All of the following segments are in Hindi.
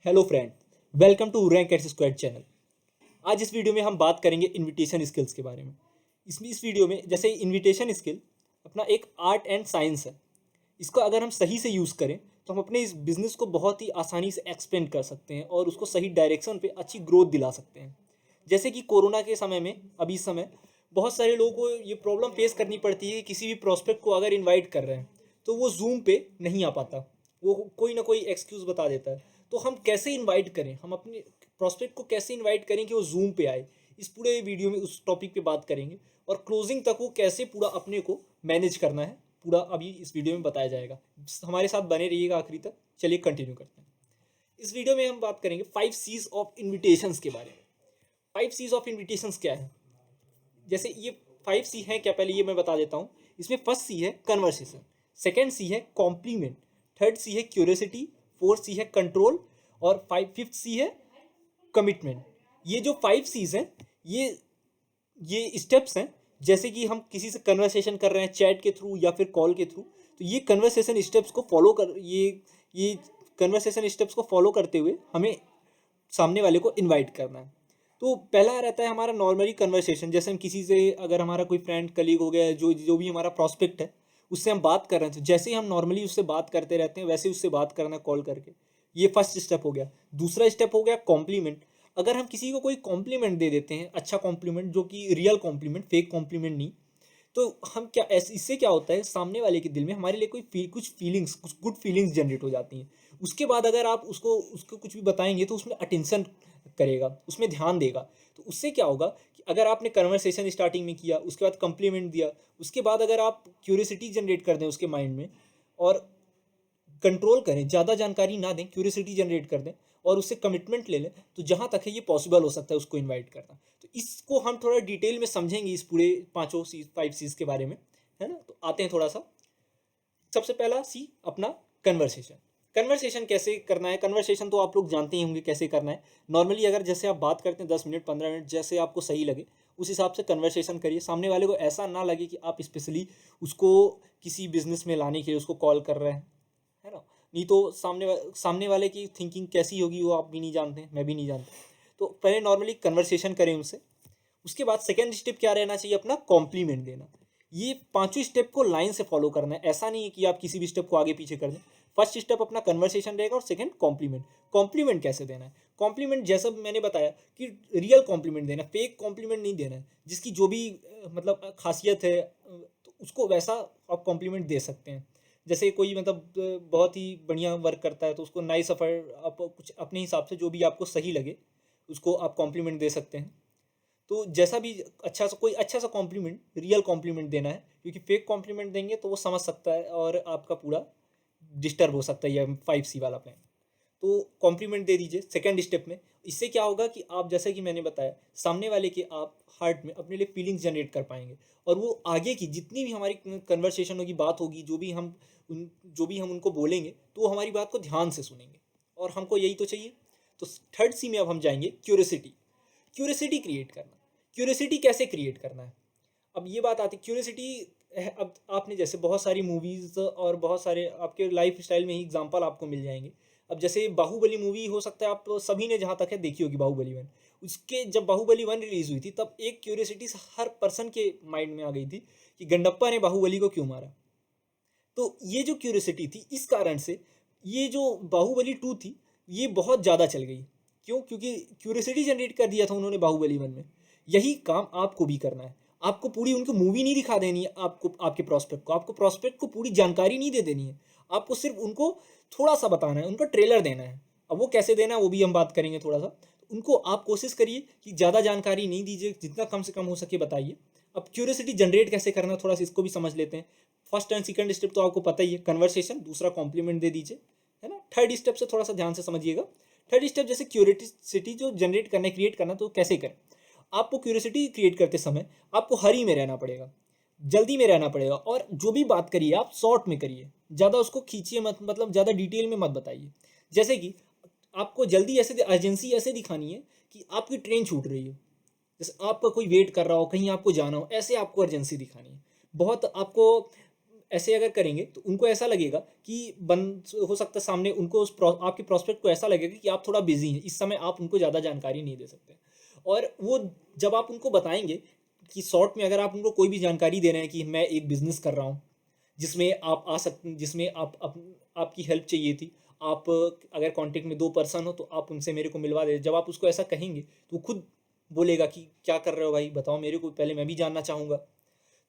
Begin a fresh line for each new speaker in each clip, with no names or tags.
Hello friend, welcome to rank at squad channel. आज इस वीडियो में हम बात करेंगे इनविटेशन स्किल्स के बारे में। इसमें इस वीडियो में जैसे इनविटेशन स्किल अपना एक आर्ट एंड साइंस है। इसको अगर हम सही से यूज़ करें तो हम अपने इस बिज़नेस को बहुत ही आसानी से एक्सपेंड कर सकते हैं और उसको सही डायरेक्शन पे अच्छी ग्रोथ दिला सकते हैं। जैसे कि कोरोना के समय में अभी इस समय बहुत सारे लोगों को ये प्रॉब्लम फेस करनी पड़ती है कि किसी भी प्रॉस्पेक्ट को अगर इनवाइट कर रहे हैं तो वो जूम पे नहीं आ पाता, वो कोई ना कोई एक्सक्यूज़ बता देता है। तो हम कैसे इनवाइट करें, हम अपने प्रॉस्पेक्ट को कैसे इनवाइट करें कि वो जूम पे आए, इस पूरे वीडियो में उस टॉपिक पे बात करेंगे। और क्लोजिंग तक वो कैसे पूरा अपने को मैनेज करना है, पूरा अभी इस वीडियो में बताया जाएगा। हमारे साथ बने रहिएगा आखिरी तक। चलिए कंटिन्यू करते हैं। इस वीडियो में हम बात करेंगे 5 C's ऑफ इन्विटेशंस के बारे में। 5 C's ऑफ इन्विटेशंस क्या है, जैसे ये 5 C है क्या, पहले ये मैं बता देता हूँ। इसमें फर्स्ट सी है कन्वर्सेशन, सेकेंड सी है कॉम्प्लीमेंट, थर्ड सी है क्यूरियोसिटी, फोर्थ सी है कंट्रोल और फिफ्थ सी है कमिटमेंट। ये जो 5 C's हैं ये स्टेप्स हैं। जैसे कि हम किसी से कन्वर्सेशन कर रहे हैं चैट के थ्रू या फिर कॉल के थ्रू, तो ये कन्वर्सेशन स्टेप्स को फॉलो कर ये कन्वर्सेशन स्टेप्स को फॉलो करते हुए हमें सामने वाले को इनवाइट करना है। तो पहला रहता है हमारा नॉर्मली कन्वर्सेशन। जैसे हम किसी से, अगर हमारा कोई फ्रेंड कलीग हो गया, जो जो भी हमारा प्रॉस्पेक्ट है उससे हम बात कर रहे हैं, तो जैसे ही हम नॉर्मली उससे बात करते रहते हैं वैसे ही उससे बात करना कॉल करके। ये फर्स्ट स्टेप हो गया। दूसरा स्टेप हो गया कॉम्प्लीमेंट। अगर हम किसी को कोई कॉम्प्लीमेंट दे देते हैं, अच्छा कॉम्प्लीमेंट, जो कि रियल कॉम्प्लीमेंट, फेक कॉम्प्लीमेंट नहीं, तो हम क्या इससे क्या होता है, सामने वाले के दिल में हमारे लिए कुछ फीलिंग्स, कुछ गुड फीलिंग्स जनरेट हो जाती हैं। उसके बाद अगर आप उसको उसको कुछ भी बताएंगे तो उसमें अटेंशन करेगा, उसमें ध्यान देगा। तो उससे क्या होगा कि अगर आपने कन्वर्सेशन स्टार्टिंग में किया, उसके बाद कम्प्लीमेंट दिया, उसके बाद अगर आप क्यूरियोसिटी जनरेट कर दें उसके माइंड में और कंट्रोल करें, ज़्यादा जानकारी ना दें, क्यूरियोसिटी जनरेट कर दें और उससे कमिटमेंट ले लें, तो जहाँ तक है ये पॉसिबल हो सकता है उसको इनवाइट करना। तो इसको हम थोड़ा डिटेल में समझेंगे, इस पूरे 5 C's के बारे में, है ना। तो आते हैं थोड़ा सा। सबसे पहला सी अपना कन्वर्सेशन। कन्वर्सेशन कैसे करना है, कन्वर्सेशन तो आप लोग जानते ही होंगे कैसे करना है। नॉर्मली अगर जैसे आप बात करते हैं 10 मिनट 15 मिनट, जैसे आपको सही लगे उस हिसाब से कन्वर्सेशन करिए। सामने वाले को ऐसा ना लगे कि आप स्पेशली उसको किसी बिजनेस में लाने के लिए उसको कॉल कर रहे हैं, है ना। नहीं तो सामने वाले की थिंकिंग कैसी होगी वो आप भी नहीं जानते, मैं भी नहीं जानता। तो पहले नॉर्मली कन्वर्सेशन करें उनसे। उसके बाद सेकेंड स्टेप क्या रहना चाहिए, अपना कॉम्प्लीमेंट देना। ये पांचों स्टेप को लाइन से फॉलो करना है, ऐसा नहीं है कि आप किसी भी स्टेप को आगे पीछे कर दें। फर्स्ट स्टेप अपना कन्वर्सेशन रहेगा और सेकंड कॉम्प्लीमेंट। कॉम्प्लीमेंट कैसे देना है, कॉम्प्लीमेंट जैसा मैंने बताया कि रियल कॉम्प्लीमेंट देना, फेक कॉम्प्लीमेंट नहीं देना है। जिसकी जो भी मतलब खासियत है, तो उसको वैसा आप कॉम्प्लीमेंट दे सकते हैं। जैसे कोई मतलब बहुत ही बढ़िया वर्क करता है तो उसको नाइस अफर, आप कुछ अपने हिसाब से जो भी आपको सही लगे उसको आप कॉम्प्लीमेंट दे सकते हैं। तो जैसा भी कोई अच्छा सा कॉम्प्लीमेंट, रियल कॉम्प्लीमेंट देना है, क्योंकि फेक कॉम्प्लीमेंट देंगे तो वो समझ सकता है और आपका पूरा डिस्टर्ब हो सकता है ये 5 C वाला प्लान। तो कॉम्प्लीमेंट दे दीजिए सेकंड स्टेप में। इससे क्या होगा कि आप, जैसे कि मैंने बताया, सामने वाले के आप हार्ट में अपने लिए फीलिंग्स जनरेट कर पाएंगे और वो आगे की जितनी भी हमारी कन्वर्सेशन होगी, बात होगी, जो भी हम उनको बोलेंगे तो वो हमारी बात को ध्यान से सुनेंगे और हमको यही तो चाहिए। तो थर्ड सी में अब हम जाएंगे क्यूरियोसिटी। क्यूरियोसिटी क्रिएट करना। क्यूरियोसिटी कैसे क्रिएट करना है, अब ये बात आती है क्यूरियोसिटी। अब आपने जैसे बहुत सारी मूवीज़ और बहुत सारे आपके लाइफ स्टाइल में ही एग्जांपल आपको मिल जाएंगे। अब जैसे बाहुबली मूवी, हो सकता है आप सभी ने जहाँ तक है देखी होगी बाहुबली 1। उसके जब बाहुबली 1 रिलीज़ हुई थी तब एक क्यूरियोसिटी हर पर्सन के माइंड में आ गई थी कि गंडप्पा ने बाहुबली को क्यों मारा। तो ये जो क्यूरियोसिटी थी, इस कारण से ये जो बाहुबली 2 थी ये बहुत ज़्यादा चल गई। क्यों? क्योंकि क्यूरियोसिटी जनरेट कर दिया था उन्होंने बाहुबली 1 में। यही काम आपको भी करना है। आपको पूरी उनको मूवी नहीं दिखा देनी है, आपको आपको प्रॉस्पेक्ट को पूरी जानकारी नहीं दे देनी है। आपको सिर्फ उनको थोड़ा सा बताना है, उनको ट्रेलर देना है। अब वो कैसे देना है वो भी हम बात करेंगे थोड़ा सा। उनको आप कोशिश करिए कि ज़्यादा जानकारी नहीं दीजिए, जितना कम से कम हो सके बताइए। अब क्यूरियोसिटी जनरेट कैसे करना है थोड़ा सा इसको भी समझ लेते हैं। फर्स्ट एंड सेकंड स्टेप तो आपको पता ही है, कन्वर्सेशन, दूसरा कॉम्प्लीमेंट दे दीजिए, है ना। थर्ड स्टेप से थोड़ा सा ध्यान से समझिएगा। थर्ड स्टेप जैसे क्यूरियोसिटी जो जनरेट करना है, क्रिएट करना, तो कैसे करें। आपको क्यूरियोसिटी क्रिएट करते समय आपको हरी में रहना पड़ेगा, जल्दी में रहना पड़ेगा और जो भी बात करिए आप शॉर्ट में करिए, ज़्यादा उसको खींचिए मत, मतलब ज़्यादा डिटेल में मत बताइए। जैसे कि आपको जल्दी ऐसे, अर्जेंसी ऐसे दिखानी है कि आपकी ट्रेन छूट रही है, जैसे आपका कोई वेट कर रहा हो, कहीं आपको जाना हो, ऐसे आपको अर्जेंसी दिखानी है। बहुत आपको ऐसे अगर करेंगे तो उनको ऐसा लगेगा कि बन हो सकता है सामने उनको आपके प्रोस्पेक्ट को ऐसा लगेगा कि आप थोड़ा बिजी हैं, इस समय आप उनको ज़्यादा जानकारी नहीं दे सकते। और वो जब आप उनको बताएंगे कि शॉर्ट में अगर आप उनको कोई भी जानकारी दे रहे हैं कि मैं एक बिजनेस कर रहा हूँ जिसमें आप आ सकते, जिसमें आपकी हेल्प चाहिए थी, आप अगर कांटेक्ट में 2 पर्सन हो तो आप उनसे मेरे को मिलवा दे। जब आप उसको ऐसा कहेंगे तो वो खुद बोलेगा कि क्या कर रहे हो भाई, बताओ मेरे को, पहले मैं भी जानना चाहूँगा।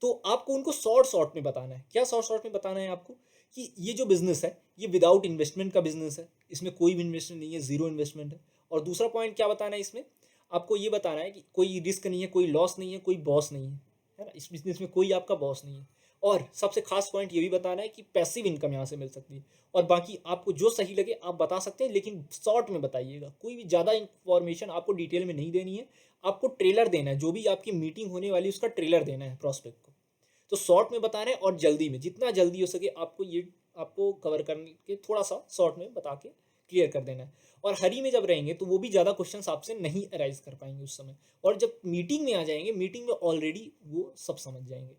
तो आपको उनको शॉर्ट शॉर्ट में बताना है। क्या शॉर्ट शॉर्ट में बताना है आपको? कि ये जो बिज़नेस है, ये विदाउट इन्वेस्टमेंट का बिज़नेस है, इसमें कोई भी इन्वेस्टमेंट नहीं है, ज़ीरो इन्वेस्टमेंट है। और दूसरा पॉइंट क्या बताना है इसमें? आपको ये बताना है कि कोई रिस्क नहीं है, कोई लॉस नहीं है, कोई बॉस नहीं है ना? इस बिज़नेस में कोई आपका बॉस नहीं है। और सबसे खास पॉइंट ये भी बताना है कि पैसिव इनकम यहाँ से मिल सकती है। और बाकी आपको जो सही लगे आप बता सकते हैं, लेकिन शॉर्ट में बताइएगा। कोई भी ज़्यादा इन्फॉर्मेशन आपको डिटेल में नहीं देनी है। आपको ट्रेलर देना है, जो भी आपकी मीटिंग होने वाली है उसका ट्रेलर देना है प्रॉस्पेक्ट को। तो शॉर्ट में बताना है और जल्दी में, जितना जल्दी हो सके आपको ये आपको कवर करके थोड़ा सा शॉर्ट में बता के क्लियर कर देना है। और हरी में जब रहेंगे तो वो भी ज़्यादा क्वेश्चंस आपसे नहीं अराइज कर पाएंगे उस समय। और जब मीटिंग में आ जाएंगे, मीटिंग में ऑलरेडी वो सब समझ जाएंगे।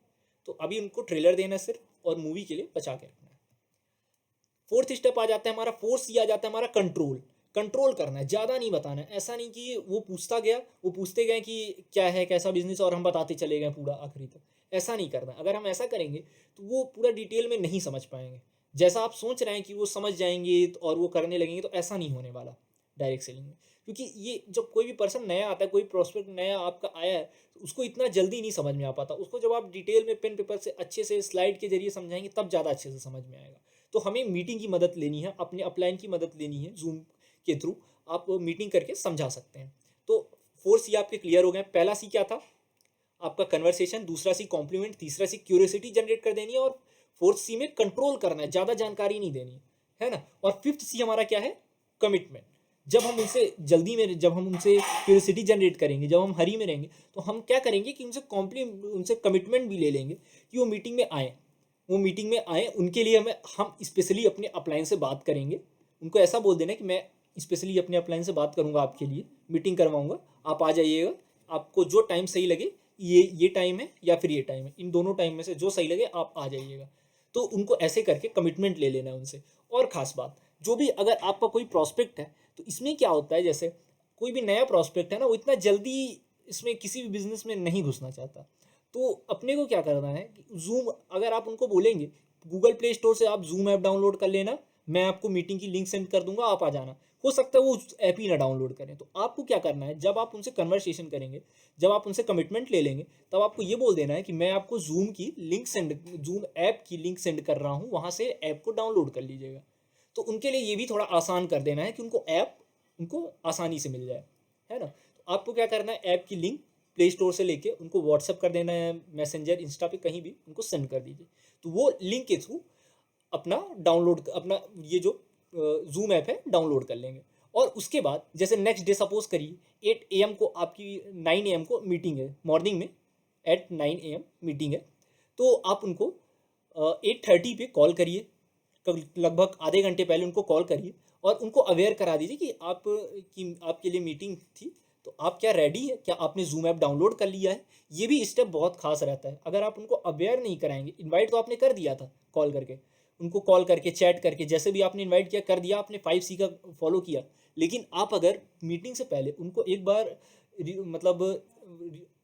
तो अभी उनको ट्रेलर देना है सिर्फ, और मूवी के लिए बचा के रखना है। फोर्थ स्टेप आ जाता है हमारा, फोर्थ ये आ जाता है हमारा कंट्रोल। कंट्रोल करना है, ज़्यादा नहीं बताना है। ऐसा नहीं कि वो पूछता गया, वो पूछते गए कि क्या है, कैसा बिजनेस, और हम बताते चले गए पूरा आखिरी तक। ऐसा नहीं करना। अगर हम ऐसा करेंगे तो वो पूरा डिटेल में नहीं समझ पाएंगे। जैसा आप सोच रहे हैं कि वो समझ जाएंगे और वो करने लगेंगे, तो ऐसा नहीं होने वाला डायरेक्ट सेलिंग में। क्योंकि ये जब कोई भी पर्सन नया आता है, कोई प्रोस्पेक्ट नया आपका आया है, तो उसको इतना जल्दी नहीं समझ में आ पाता। उसको जब आप डिटेल में पेन पेपर से अच्छे से स्लाइड के जरिए समझाएंगे तब ज़्यादा अच्छे से समझ में आएगा। तो हमें मीटिंग की मदद लेनी है, अपने अपलाइन की मदद लेनी है, जूम के थ्रू आप मीटिंग करके समझा सकते हैं। तो 4 सी आपके क्लियर हो गए। पहला सी क्या था? आपका कन्वर्सेशन। दूसरा सी कॉम्प्लीमेंट। तीसरा सी क्यूरियोसिटी जनरेट कर देनी है। और फोर्थ सी में कंट्रोल करना है, ज़्यादा जानकारी नहीं देनी है ना। और फिफ्थ सी हमारा क्या है? कमिटमेंट। जब हम उनसे जल्दी में, जब हम उनसे क्यूरियोसिटी जनरेट करेंगे, जब हम हरी में रहेंगे, तो हम क्या करेंगे कि उनसे कमिटमेंट भी ले लेंगे कि वो मीटिंग में आए। वो मीटिंग में आए, उनके लिए हम स्पेशली अपने अपलाइन से बात करेंगे। उनको ऐसा बोल देना कि मैं स्पेशली अपने अपलाइन से बात करूंगा, आपके लिए मीटिंग करवाऊंगा, आप आ जाइएगा। आपको जो टाइम सही लगे, ये टाइम है या फिर ये टाइम है, इन दोनों टाइम में से जो सही लगे आप आ जाइएगा। तो उनको ऐसे करके कमिटमेंट ले लेना है उनसे। और ख़ास बात, जो भी अगर आपका कोई प्रॉस्पेक्ट है, तो इसमें क्या होता है, जैसे कोई भी नया प्रॉस्पेक्ट है ना, वो इतना जल्दी इसमें किसी भी बिजनेस में नहीं घुसना चाहता। तो अपने को क्या करना है कि जूम, अगर आप उनको बोलेंगे गूगल प्ले स्टोर से आप जूम ऐप डाउनलोड कर लेना, मैं आपको मीटिंग की लिंक सेंड कर दूंगा, आप आ जाना। हो सकता है वो उस ऐप ही ना डाउनलोड करें। तो आपको क्या करना है, जब आप उनसे कन्वर्सेशन करेंगे, जब आप उनसे कमिटमेंट ले लेंगे, तब आपको ये बोल देना है कि मैं आपको जूम ऐप की लिंक सेंड कर रहा हूँ, वहाँ से ऐप को डाउनलोड कर लीजिएगा। तो उनके लिए ये भी थोड़ा आसान कर देना है कि उनको ऐप उनको आसानी से मिल जाए, है ना। तो आपको क्या करना है, ऐप की लिंक प्ले स्टोर से लेके उनको व्हाट्सअप कर देना है, मैसेंजर, इंस्टा पे कहीं भी उनको सेंड कर दीजिए। तो वो लिंक के थ्रू अपना ये जो जूम ऐप है डाउनलोड कर लेंगे। और उसके बाद जैसे नेक्स्ट डे सपोज करिए 8 AM को आपकी 9 AM को मीटिंग है, मॉर्निंग में एट 9 AM मीटिंग है। तो आप उनको 8:30 पे कॉल करिए, लगभग आधे घंटे पहले उनको कॉल करिए और उनको अवेयर करा दीजिए कि आपके लिए मीटिंग थी, तो आप क्या रेडी है, क्या आपने जूम ऐप डाउनलोड कर लिया है। ये भी स्टेप बहुत खास रहता है। अगर आप उनको अवेयर नहीं कराएंगे, इनवाइट तो आपने कर दिया था कॉल करके, उनको कॉल करके, चैट करके, जैसे भी आपने इनवाइट किया कर दिया, आपने 5 C का फॉलो किया। लेकिन आप अगर मीटिंग से पहले उनको एक बार मतलब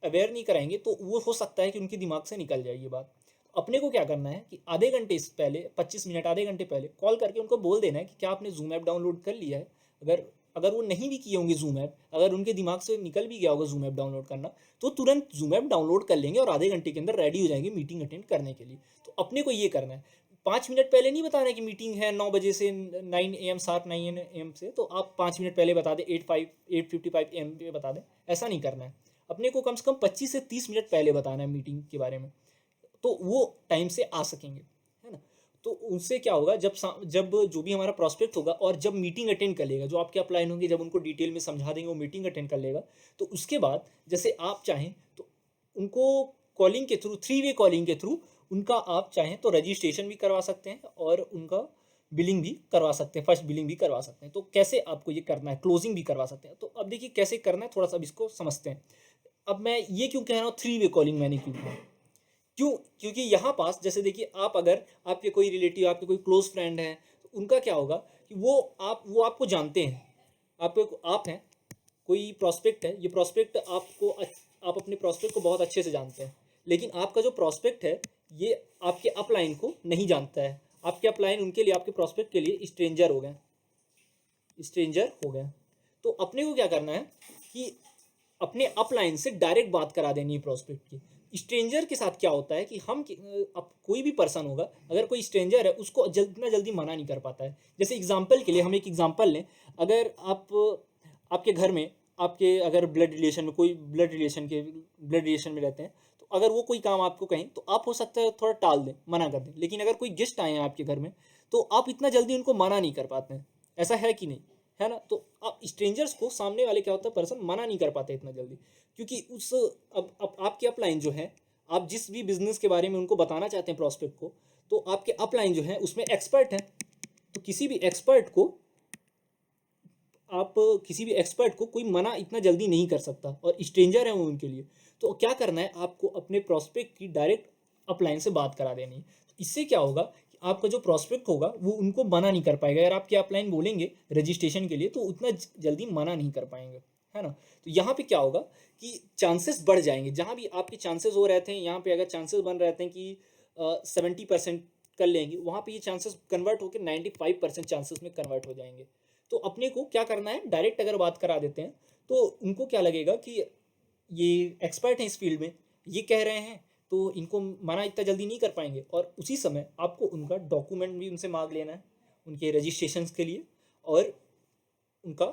अवेयर नहीं कराएंगे, तो वो हो सकता है कि उनके दिमाग से निकल जाए ये बात। अपने को क्या करना है कि आधे घंटे से पहले, 25 मिनट आधे घंटे पहले कॉल करके उनको बोल देना है कि क्या आपने जूम ऐप डाउनलोड कर लिया है। अगर अगर वो नहीं भी किए होंगे जूम ऐप, अगर उनके दिमाग से निकल भी गया होगा जूम ऐप डाउनलोड करना, तो तुरंत जूम ऐप डाउनलोड कर लेंगे और आधे घंटे के अंदर रेडी हो जाएंगे मीटिंग अटेंड करने के लिए। तो अपने को ये करना है, 5 मिनट पहले नहीं बताना है कि मीटिंग है 9 बजे से 9 AM, 9 AM से, तो आप 5 मिनट पहले बता दें, 8:55 AM पे बता दें। ऐसा नहीं करना है। अपने को कम से कम 25 से 30 मिनट पहले बताना है मीटिंग के बारे में, तो वो टाइम से आ सकेंगे, है ना। तो उससे क्या होगा, जब जो भी हमारा प्रॉस्पेक्ट होगा और जब मीटिंग अटेंड कर लेगा, जो आपके अपलाइन होंगे, जब उनको डिटेल में समझा देंगे, वो मीटिंग अटेंड कर लेगा। तो उसके बाद जैसे आप चाहें तो उनको कॉलिंग के थ्रू, 3 वे कॉलिंग के थ्रू उनका आप चाहें तो रजिस्ट्रेशन भी करवा सकते हैं और उनका बिलिंग भी करवा सकते हैं, फर्स्ट बिलिंग भी करवा सकते हैं। तो कैसे आपको ये करना है, क्लोजिंग भी करवा सकते हैं। तो अब देखिए कैसे करना है, थोड़ा सा अब इसको समझते हैं। अब मैं ये क्यों कह रहा हूँ थ्री वे कॉलिंग मैंने क्यों कहा, क्यों, क्योंकि यहाँ पास जैसे देखिए आप अगर आपके कोई रिलेटिव आपके कोई क्लोज फ्रेंड है तो उनका क्या होगा कि वो आपको जानते हैं, आप हैं, कोई प्रॉस्पेक्ट है, ये प्रॉस्पेक्ट आप अपने प्रॉस्पेक्ट को बहुत अच्छे से जानते हैं, लेकिन आपका जो प्रॉस्पेक्ट है ये आपके अपलाइन को नहीं जानता है, आपके अपलाइन उनके लिए, आपके प्रॉस्पेक्ट के लिए स्ट्रेंजर हो गए। तो अपने को क्या करना है कि अपने अपलाइन से डायरेक्ट बात करा देनी है प्रॉस्पेक्ट की। स्ट्रेंजर के साथ क्या होता है कि अब कोई भी पर्सन होगा, अगर कोई स्ट्रेंजर है उसको इतना जल्दी मना नहीं कर पाता है। जैसे एग्जांपल के लिए हम एक एग्जांपल लें, अगर आपके घर में आपके अगर ब्लड रिलेशन में रहते हैं, तो अगर वो कोई काम आपको कहें तो आप हो सकता है थोड़ा टाल दें, मना कर दें, लेकिन अगर कोई गेस्ट आए हैं आपके घर में तो आप इतना जल्दी उनको मना नहीं कर पाते हैं, ऐसा है कि नहीं, है ना। तो आप स्ट्रेंजर्स को, सामने वाले क्या होता है पर्सन, मना नहीं कर पाते इतना जल्दी, क्योंकि अब आपके अपलाइन जो है, आप जिस भी बिजनेस के बारे में उनको बताना चाहते हैं प्रॉस्पेक्ट को, तो आपके अपलाइन जो है उसमें एक्सपर्ट है, तो किसी भी एक्सपर्ट को कोई मना इतना जल्दी नहीं कर सकता, और स्ट्रेंजर है वो उनके लिए। तो क्या करना है, आपको अपने प्रॉस्पेक्ट की डायरेक्ट अपलाइन से बात करा देनी है। तो इससे क्या होगा कि आपका जो प्रॉस्पेक्ट होगा वो उनको मना नहीं कर पाएगा, अगर आपके अपलाइन बोलेंगे रजिस्ट्रेशन के लिए तो उतना जल्दी मना नहीं कर पाएंगे, है ना। तो यहाँ पे क्या होगा कि चांसेस बढ़ जाएंगे, जहाँ भी आपके चांसेस हो रहे थे, यहाँ पे अगर चांसेस बन रहे थे कि 70% कर लेंगे, वहाँ पे ये चांसेस कन्वर्ट होकर 95% चांसेस में कन्वर्ट हो जाएंगे। तो अपने को क्या करना है, डायरेक्ट अगर बात करा देते हैं तो उनको क्या लगेगा कि ये एक्सपर्ट हैं इस फील्ड में, ये कह रहे हैं तो इनको मना इतना जल्दी नहीं कर पाएंगे। और उसी समय आपको उनका डॉक्यूमेंट भी उनसे मांग लेना है उनके रजिस्ट्रेशन के लिए, और उनका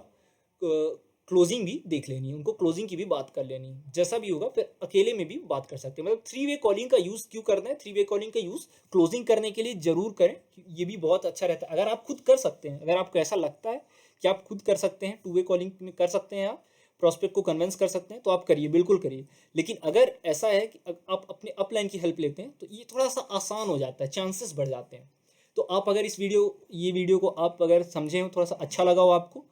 क्लोजिंग भी देख लेनी है, उनको क्लोजिंग की भी बात कर लेनी है। जैसा भी होगा फिर अकेले में भी बात कर सकते हैं। मतलब थ्री वे कॉलिंग का यूज़ क्यों करना है, थ्री वे कॉलिंग का यूज़ क्लोजिंग करने के लिए ज़रूर करें, ये भी बहुत अच्छा रहता है। अगर आप खुद कर सकते हैं, अगर आपको ऐसा लगता है कि आप खुद कर सकते हैं, टू वे कॉलिंग में कर सकते हैं, आप प्रॉस्पेक्ट को कन्विंस कर सकते हैं, तो आप करिए, बिल्कुल करिए। लेकिन अगर ऐसा है कि आप अपने अपलाइन की हेल्प लेते हैं तो ये थोड़ा सा आसान हो जाता है, चांसेस बढ़ जाते हैं। तो आप अगर ये वीडियो को आप अगर समझे हो, थोड़ा सा अच्छा लगा हो आपको,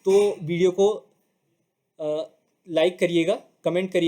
तो वीडियो को लाइक करिएगा, कमेंट करिएगा।